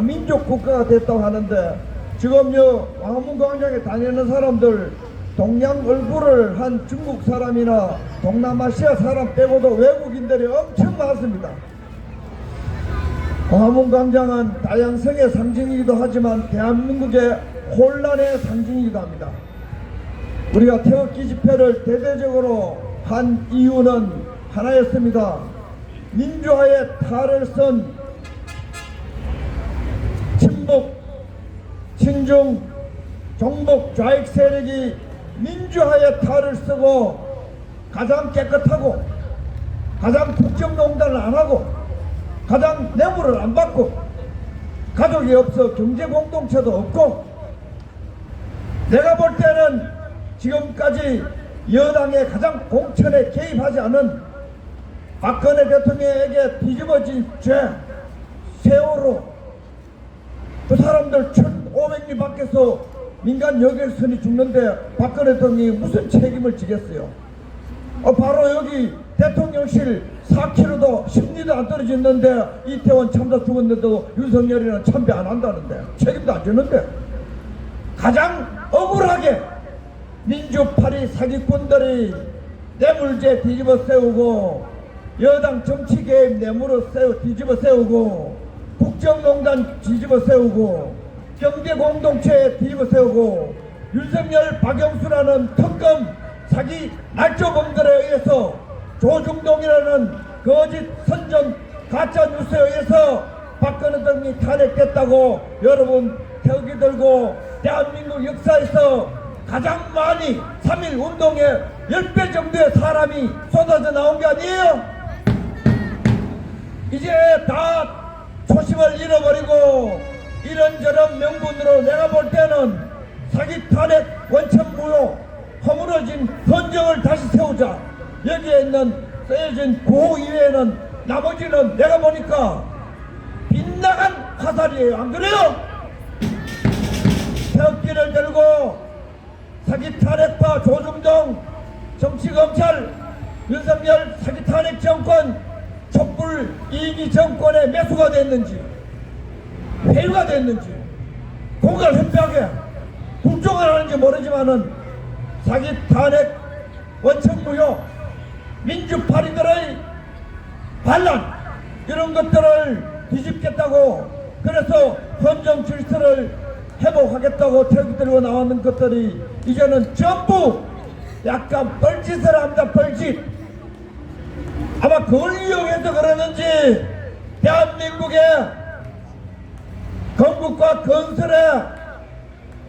민족 국가가 됐다고 하는데 지금 광화문광장에 다니는 사람들 동양 얼굴을 한 중국 사람이나 동남아시아 사람 빼고도 외국인들이 엄청 많습니다. 광화문광장은 다양성의 상징이기도 하지만 대한민국의 혼란의 상징이기도 합니다. 우리가 태극기 집회를 대대적으로 한 이유는 하나였습니다. 민주화의 탈을 쓴 친북, 친중, 종북 좌익 세력이 민주화의 탈을 쓰고 가장 깨끗하고 가장 국정농단을 안 하고 가장 뇌물을 안 받고 가족이 없어 경제공동체도 없고 내가 볼 때는 지금까지 여당의 가장 공천에 개입하지 않은 박근혜 대통령에게 뒤집어진 죄 세월호 그 사람들 1,500리 밖에서 민간 여객선이 죽는데 박근혜 대통령이 무슨 책임을 지겠어요? 바로 여기 대통령실 4km도 10리도 안 떨어져 있는데 이태원 참사 죽었는데도 윤석열이는 참배 안 한다는데 책임도 안 지는데 가장 억울하게 민주파리 사기꾼들이 뇌물죄 뒤집어 세우고 여당 정치개입 뇌물을 뒤집어 세우고 국정농단 뒤집어 세우고 경제공동체 뒤집어 세우고 윤석열 박영수라는 특검 사기 날조범들에 의해서 조중동이라는 거짓 선전 가짜 뉴스에 의해서 박근혜 대통령이 탄핵됐다고 여러분 태극기 들고 대한민국 역사에서 가장 많이 3.1 운동에 10배 정도의 사람이 쏟아져 나온 게 아니에요? 이제 다 초심을 잃어버리고 이런저런 명분으로 내가 볼 때는 사기 탄핵 원천무효 허물어진 헌정을 다시 세우자. 여기에 있는 쓰여진 구호 이외에는 나머지는 내가 보니까 빗나간 화살이에요. 안 그래요? 태극기를 들고 사기 탄핵파 조중동 정치검찰 윤석열 사기 탄핵 정권 촛불 이기 정권의 매수가 됐는지 회유가 됐는지 공갈 회피하게 국정을 하는지 모르지만은 사기 탄핵 원천무효 민주파리들의 반란 이런 것들을 뒤집겠다고 그래서 헌정 질서를 회복하겠다고 태극기 들고 나오는 것들이 이제는 전부 약간 뻘짓을 합니다. 뻘짓. 아마 그걸 이용해서 그러는지 대한민국의 건국과 건설의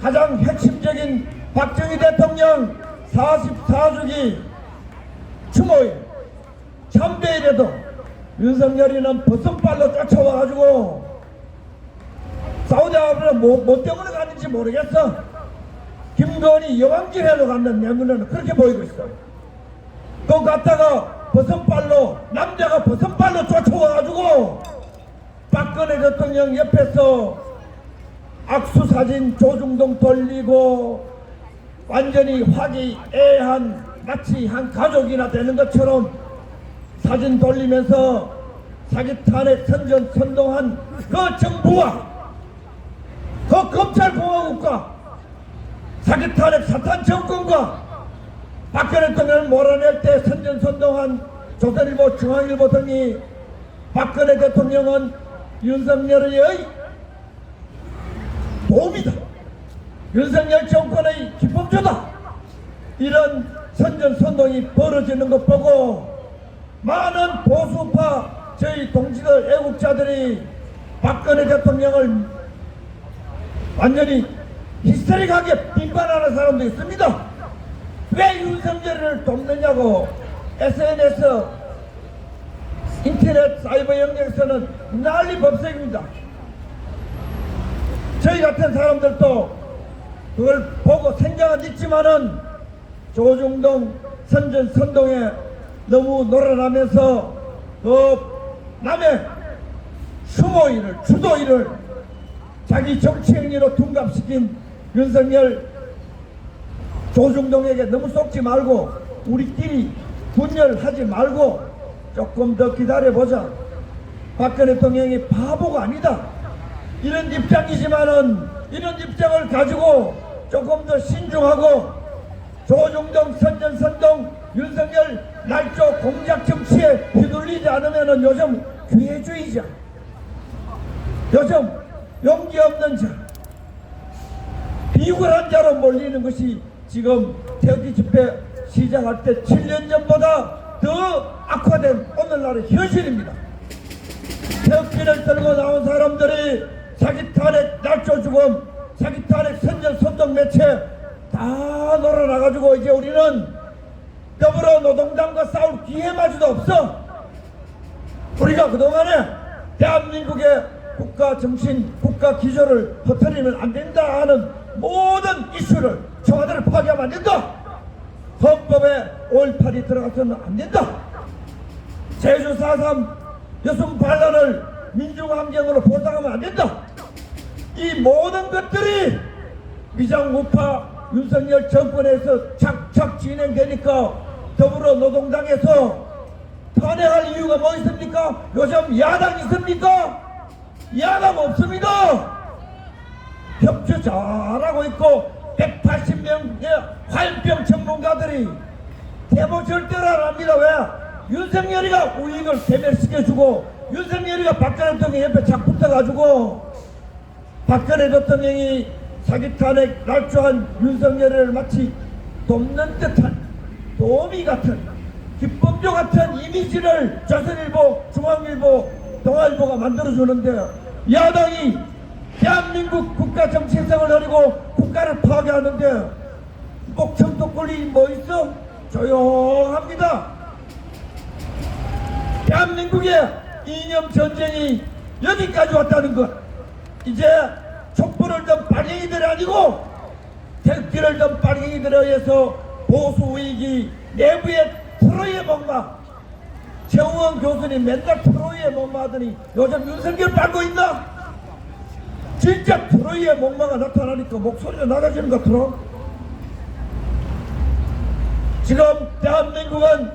가장 핵심적인 박정희 대통령 44주기 추모일 참배일에도 윤석열이는 버선발로 쫓아와가지고 사우디아라비아 뭐 때문에 갔는지 모르겠어. 김건희 여왕길에로 갔는 내문에는 그렇게 보이고 있어. 그거 갔다가 버선발로 남자가 버선발로 쫓아와가지고 박근혜 대통령 옆에서 악수사진 조중동 돌리고 완전히 화기애애한 마치 한 가족이나 되는 것처럼 사진 돌리면서 사기 탄핵 선동한 그 정부와 그 검찰공화국과 사기 탄핵 사탄 정권과 박근혜 대통령을 몰아낼 때 선전선동한 조선일보 중앙일보 등이 박근혜 대통령은 윤석열의 도움이다. 윤석열 정권의 기법조다. 이런 선전선동이 벌어지는 것 보고 많은 보수파 저희 동지들 애국자들이 박근혜 대통령을 완전히 히스테릭하게 비판하는 사람도 있습니다. 왜 윤석열을 돕느냐고 SNS 인터넷 사이버 영역에서는 난리 법석입니다. 저희 같은 사람들도 그걸 보고 생각은 있지만은 조중동 선전선동에 너무 놀아나면서 그 남의 추모일을 주도일을 자기 정치 행위로 둔갑시킨 윤석열 조중동에게 너무 속지 말고 우리끼리 분열하지 말고 조금 더 기다려보자. 박근혜 대통령이 바보가 아니다. 이런 입장이지만은 이런 입장을 가지고 조금 더 신중하고 조중동, 선전, 윤석열 날조 공작 정치에 휘둘리지 않으면은 요즘 기회주의자, 요즘 용기 없는 자, 비굴한 자로 몰리는 것이 지금 태극기 집회 시작할 때 7년 전보다 더 악화된 오늘날의 현실입니다. 태극기를 들고 나온 사람들이 사기 탄핵, 날조 죽음, 사기 탄핵, 선전, 선동 매체 다 놀아나가지고 이제 우리는 더불어 노동당과 싸울 기회마저도 없어. 우리가 그동안에 대한민국의 국가 정신, 국가 기조를 허트리면 안 된다 하는 모든 이슈를 청와대를 파괴하면 안 된다. 헌법에 5.18이 들어가서는 안 된다. 제주 4.3 여순 반란을 민중항쟁으로 보상하면 안 된다. 이 모든 것들이 미장우파 윤석열 정권에서 착착 진행되니까 더불어 노동당에서 탄핵할 이유가 뭐 있습니까? 요즘 야당 있습니까? 야당 없습니다. 협조 잘하고 있고 180명의 화염병 전문가들이 대모 절대로 안 합니다. 왜? 윤석열이가 우익을 개멸시켜주고 윤석열이가 박근혜 대통령 옆에 착 붙어가지고 박근혜 대통령이 사기 탄핵 날조한 윤석열을 마치 돕는 듯한 도우미 같은 기쁨조 같은 이미지를 조선일보, 중앙일보, 동아일보가 만들어주는데 야당이 대한민국 국가 정체성을 버리고 국가를 파괴하는데 목청독권이 뭐 있어? 조용합니다. 대한민국의 이념 전쟁이 여기까지 왔다는 것. 이제 촛불을 든 빨갱이들이 아니고 태극기를 든 빨갱이들에 의해서 보수 우익이 내부의 프로의 목마. 최우원 교수님 맨날 프로의 목마하더니 요즘 윤석열 빨고 있나? 진짜 프로의 목마가 나타나니까 목소리가 나가지는 것 같더라. 지금 대한민국은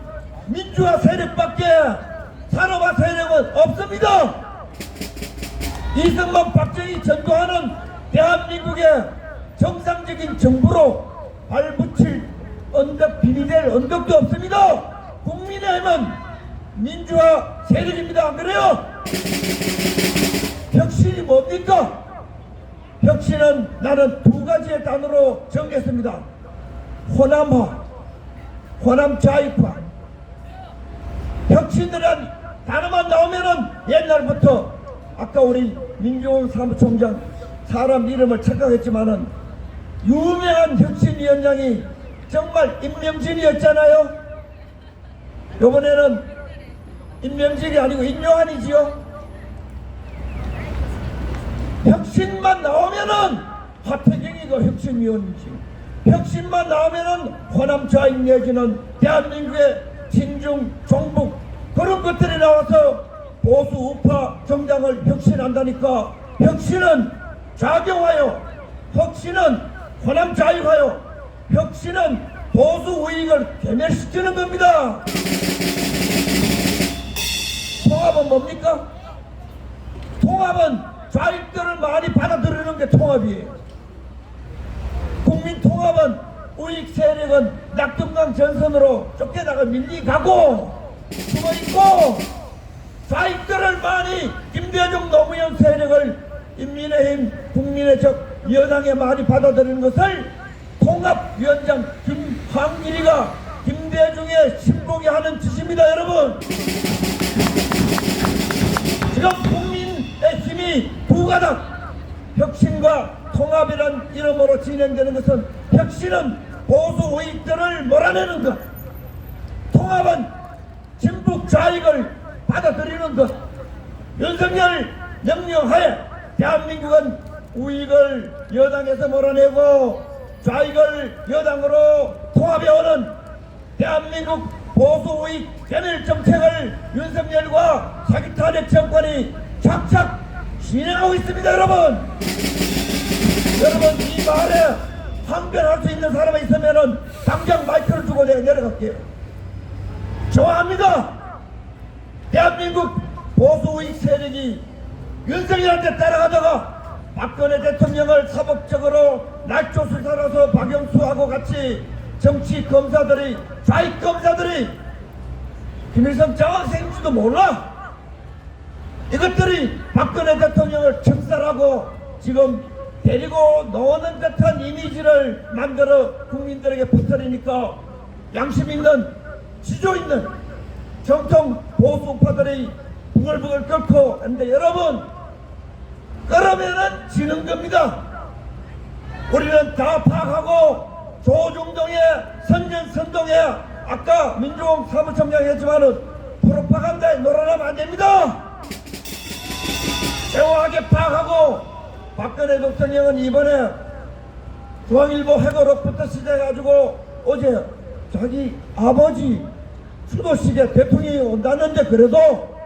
민주화 세력밖에 산업화 세력은 없습니다. 이승만, 박정희 전도하는 대한민국의 정상적인 정부로 발붙일 언덕, 비리될 언덕도 없습니다. 국민의힘은 민주화 세력입니다. 안 그래요? 혁신이 뭡니까? 혁신은 나는 두 가지의 단어로 정했습니다. 호남화, 호남 좌익화. 혁신이란 단어만 나오면은 옛날부터 아까 우리 민경훈 사무총장 사람 이름을 착각했지만은 유명한 혁신위원장이 정말 임명진이었잖아요. 이번에는 임명진이 아니고 임요한이지요. 혁신만 나오면은 하태경이가 혁신위원이지. 혁신만 나오면은 호남 좌익 내지는 대한민국의 친중 종북 그런 것들이 나와서 보수 우파 정당을 혁신한다니까. 혁신은 작용하여, 혁신은 호남 좌익하여, 혁신은 보수 우익을 괴멸시키는 겁니다. 통합은 뭡니까? 통합은 좌익들을 많이 받아들이는 게 통합이에요. 국민 통합은 우익 세력은 낙동강 전선으로 쫓겨나가 밀리가고 숨어있고 좌익들을 많이 김대중 노무현 세력을 인민의힘 국민의 적 여당에 많이 받아들이는 것을 통합위원장 김황길이가 김대중의 신복이 하는 짓입니다. 여러분, 지금 국민의 힘이 두 가닥 혁신과 통합이란 이름으로 진행되는 것은 혁신은 보수 우익들을 몰아내는 것, 통합은 진북 좌익을 받아들이는 것. 윤석열 명령하에 대한민국은 우익을 여당에서 몰아내고 좌익을 여당으로 통합해오는 대한민국 보수 우익 괴멸 정책을 윤석열과 사기 탄핵 정권이 착착 진행하고 있습니다. 여러분, 이 말에 항변할 수 있는 사람이 있으면은 당장 마이크를 주고 내가 내려갈게요. 좋아합니다. 대한민국 보수 우익 세력이 윤석열한테 따라가다가 박근혜 대통령을 사법적으로 날조수사라서 박영수하고 같이 정치 검사들이 좌익 검사들이 김일성 장학생인지도 몰라. 이것들이 박근혜 대통령을 척살하고 지금 데리고 노는 듯한 이미지를 만들어 국민들에게 퍼뜨리니까 양심 있는 지조 있는 정통 보수파들이 부글부글 끓고 했는데 여러분 그러면은 지는 겁니다. 우리는 다 파악하고 조중동의 선전선동에 아까 민주홍 사무총장이 했지만은 프로파간다에 놀아나면 안 됩니다. 명확하게 파악하고 박근혜 대통령은 이번에 중앙일보 회고록부터 시작해가지고 어제 자기 아버지 추도식에 대통령이 온다는데 그래도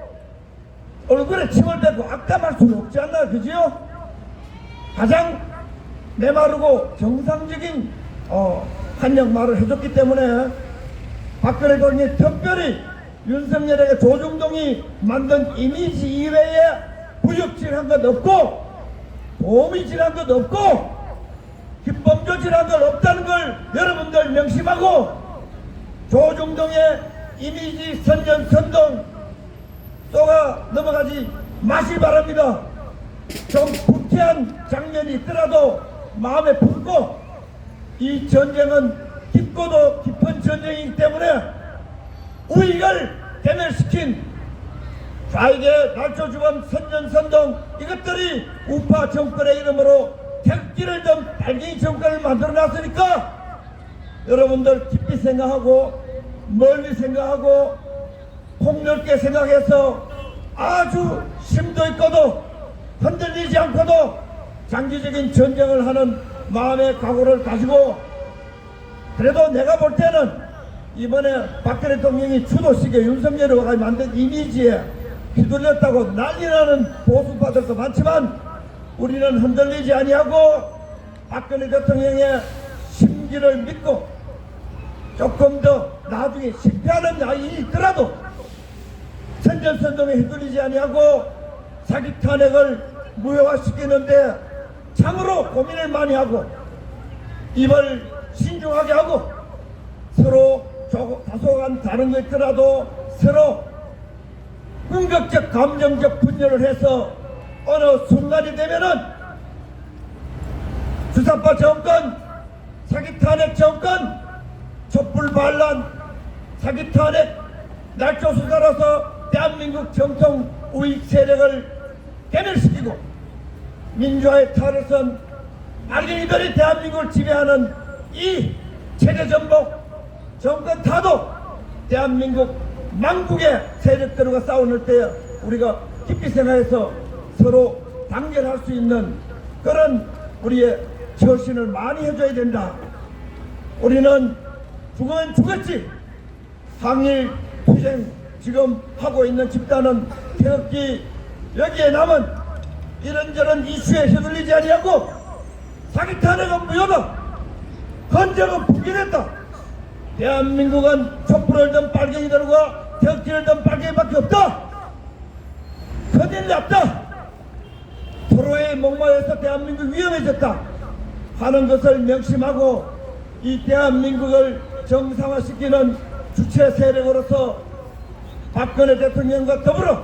얼굴에 침을 뱉고 악담할 수는 없지 않나 그지요? 가장 메마르고 정상적인 한영 말을 해줬기 때문에 박근혜 대통령이 특별히 윤석열에게 조중동이 만든 이미지 이외에 부역질한 것 없고 도움이질한 것 없고 기범조질한 것 없다는 걸 여러분들 명심하고 조중동의 이미지 선전 선동 쏘가 넘어가지 마시기 바랍니다. 좀 불쾌한 장면이 있더라도 마음에 품고 이 전쟁은 깊고도 깊은 전쟁이기 때문에 우익을 대멸시킨 좌익의 날조주범 선전선동 이것들이 우파 정권의 이름으로 태극기를 든 빨갱이 정권을 만들어놨으니까 여러분들 깊이 생각하고 멀리 생각하고 폭넓게 생각해서 아주 심도 있고도 흔들리지 않고도 장기적인 전쟁을 하는 마음의 각오를 가지고 그래도 내가 볼 때는 이번에 박근혜 대통령이 추도식에 윤석열이가 만든 이미지에 휘둘렸다고 난리나는 보수파들도 많지만 우리는 흔들리지 아니하고 박근혜 대통령의 심기를 믿고 조금 더 나중에 실패하는 날이 있더라도 선전선동에 휘둘리지 아니하고 사기 탄핵을 무효화시키는데 참으로 고민을 많이 하고 입을 신중하게 하고 서로 다소간 다른 거 있더라도 서로 흥격적 감정적 분열을 해서 어느 순간이 되면은 주사파 정권 사기 탄핵 정권 촛불 반란 사기 탄핵 날조수사라서 대한민국 정통 우익 세력을 괴멸시키고 민주화의 탈을 선 빨갱이들이 대한민국을 지배하는 이 체제전복 정권 타도 대한민국 망국의 세력들과 싸우는 때 우리가 깊이 생각해서 서로 단결할 수 있는 그런 우리의 처신을 많이 해줘야 된다. 우리는 죽으면 죽었지. 항일 투쟁 지금 하고 있는 집단은 태극기 여기에 남은 이런저런 이슈에 휘둘리지 아니하고 사기 탄핵은 무효다. 헌정은 부결했다. 대한민국은 촛불을 든 빨갱이들과 태극기를 든 빨갱이밖에 없다. 큰일 났다. 서로의 목마에서 대한민국 위험해졌다 하는 것을 명심하고 이 대한민국을 정상화시키는 주체 세력으로서 박근혜 대통령과 더불어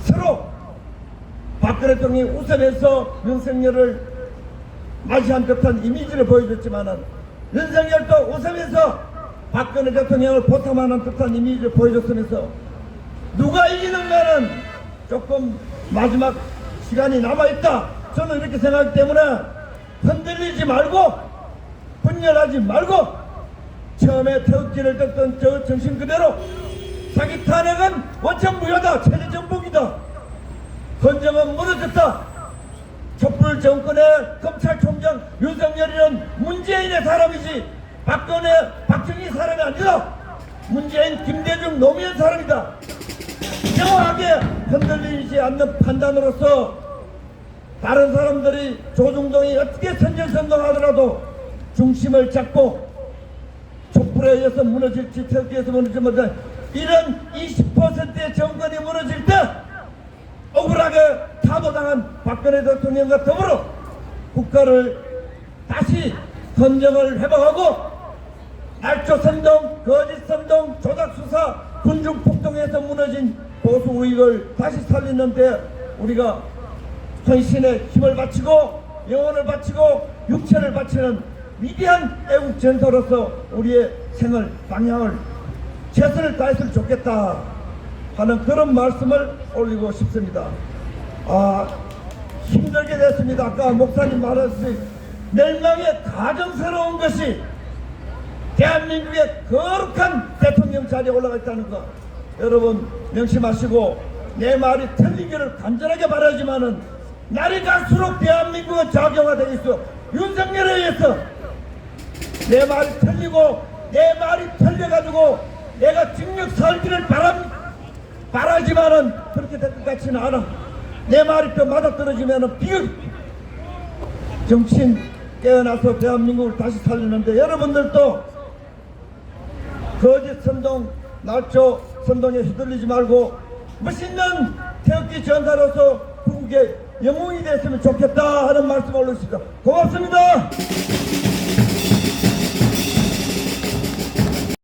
서로 박근혜 대통령이 웃으면서 윤석열을 맞이한 듯한 이미지를 보여줬지만은 윤석열도 웃으면서 박근혜 대통령을 보탐하는 듯한 이미지를 보여줬으면서 누가 이기는가는 조금 마지막 시간이 남아있다. 저는 이렇게 생각하기 때문에 흔들리지 말고 분열하지 말고 처음에 태극기를 떴던 저 정신 그대로 사기 탄핵은 원천 무효다. 체제 정복이다. 헌정은 무너졌다. 촛불 정권의 검찰총장 윤석열이는 문재인의 사람이지 박정희 사람이 아니다. 문재인 김대중 노무현 사람이다. 명확하게 흔들리지 않는 판단으로서 다른 사람들이 조중동이 어떻게 선전선동하더라도 중심을 잡고 촛불에 의해서 무너질지 태극기에서 무너질지 이런 20%의 정권이 무너질 때 억울하게 사도당한 박근혜 대통령과 더불어 국가를 다시 선정을 회복하고 날조 선동, 거짓 선동, 조작 수사, 군중 폭동에서 무너진 보수 우익을 다시 살리는데 우리가 헌신의 힘을 바치고 영혼을 바치고 육체를 바치는 위대한 애국 전사로서 우리의 생을 방향을 최선을 다했으면 좋겠다 하는 그런 말씀을 올리고 싶습니다. 힘들게 됐습니다. 아까 목사님 말했듯이 멸망의 가정스러운 것이 대한민국의 거룩한 대통령 자리에 올라가 있다는 것 여러분 명심하시고 내 말이 틀리기를 간절하게 바라지만은 날이 갈수록 대한민국은 작용화되어 있어. 윤석열에 의해서 내 말이 틀리고 내 말이 틀려가지고 내가 직력 살기를 바라지만은 그렇게 될 것 같지는 않아. 내 말이 또 맞아떨어지면은 비극. 정치인 깨어나서 대한민국을 다시 살리는데 여러분들도 거짓 선동, 날조 선동에 휘둘리지 말고 멋있는 태극기 전사로서 국국의 영웅이 됐으면 좋겠다 하는 말씀을 올렸습니다. 고맙습니다.